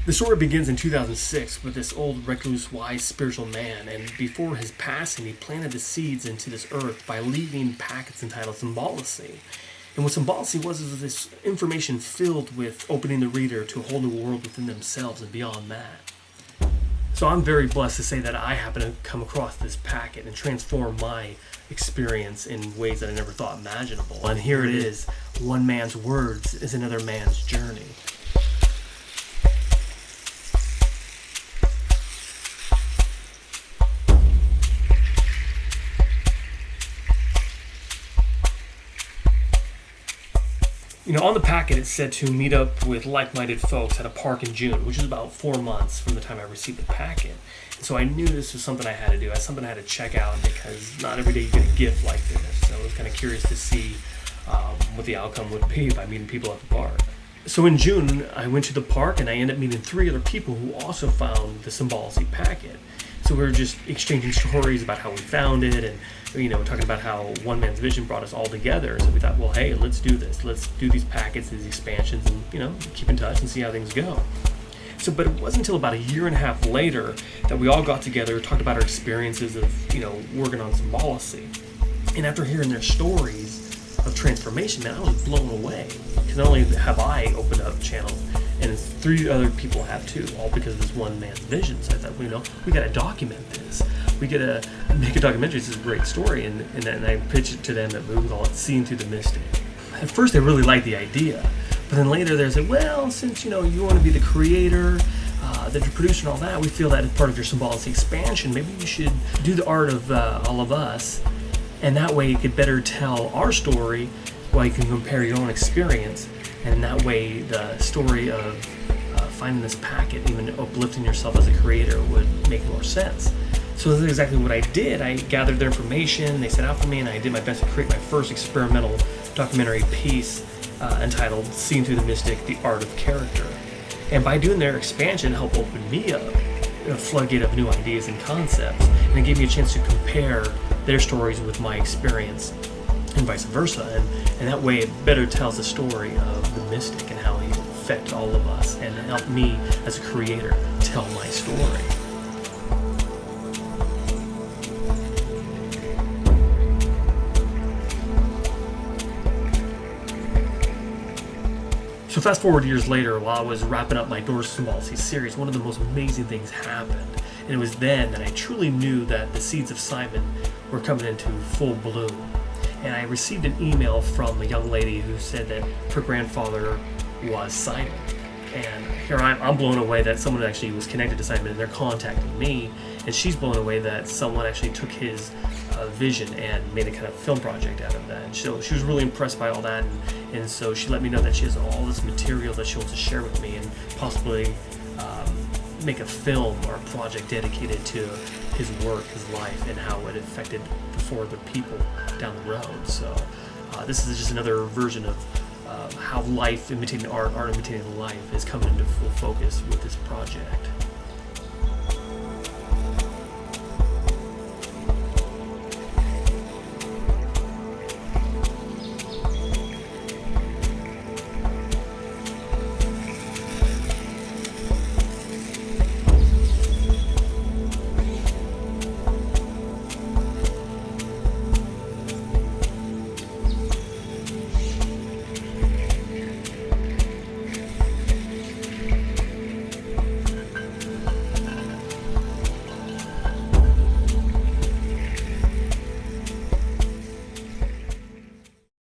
The story begins in 2006 with this old, recluse, wise, spiritual man, and before his passing, he planted the seeds into this earth by leaving packets entitled Symbolicy. And what Symbolicy was this information filled with opening the reader to a whole new world within themselves and beyond that. So I'm very blessed to say that I happen to come across this packet and transform my experience in ways that I never thought imaginable. And here it is, one man's words is another man's journey. On the packet it said to meet up with like-minded folks at a park in June, which is about 4 months from the time I received the packet. And so I knew this was something I had to do. It's something I had to check out because not every day you get a gift like this. So I was kind of curious to see what the outcome would be by meeting people at the park. So in June, I went to the park and I ended up meeting 3 other people who also found the Symbolicy packet. So we were just exchanging stories about how we found it and talking about how one man's vision brought us all together. So we thought, well, hey, let's do this. Let's do these packets, these expansions, and keep in touch and see how things go. So, but it wasn't until about a year and a half later that we all got together, talked about our experiences of working on Symbolicy. And after hearing their stories of transformation, man, I was blown away. Because not only have I opened up channels, and 3 other people have too, all because of this one man's vision. So I thought, we got to document this. We got to make a documentary. This is a great story. And then I pitched it to them that we would call it Seeing Through the Mystic. At first, they really liked the idea. But then later, they said, well, since, you want to be the creator, the producer and all that, we feel that as part of your Symbolicy expansion, maybe you should do the art of all of us. And that way, you could better tell our story while you can compare your own experience. And that way, the story of finding this packet, even uplifting yourself as a creator, would make more sense. So this is exactly what I did. I gathered their information, they set out for me, and I did my best to create my first experimental documentary piece entitled Seeing Through the Mystic, The Art of Character. And by doing their expansion, it helped open me up a floodgate of new ideas and concepts, and it gave me a chance to compare their stories with my experience and vice versa, and that way it better tells the story of the mystic and how he affected all of us and helped me as a creator tell my story. So fast forward years later, while I was wrapping up my Doors to Symbolicy series, one of the most amazing things happened. And it was then that I truly knew that the seeds of Simon were coming into full bloom. And I received an email from a young lady who said that her grandfather was Simon. And here I'm blown away that someone actually was connected to Simon and they're contacting me. And she's blown away that someone actually took his vision and made a kind of film project out of that. And so she was really impressed by all that. And so she let me know that she has all this material that she wants to share with me and possibly make a film or a project dedicated to his work, his life, and how it affected the 4 other people down the road. So this is just another version of how life imitating art, art imitating life is coming into full focus with this project.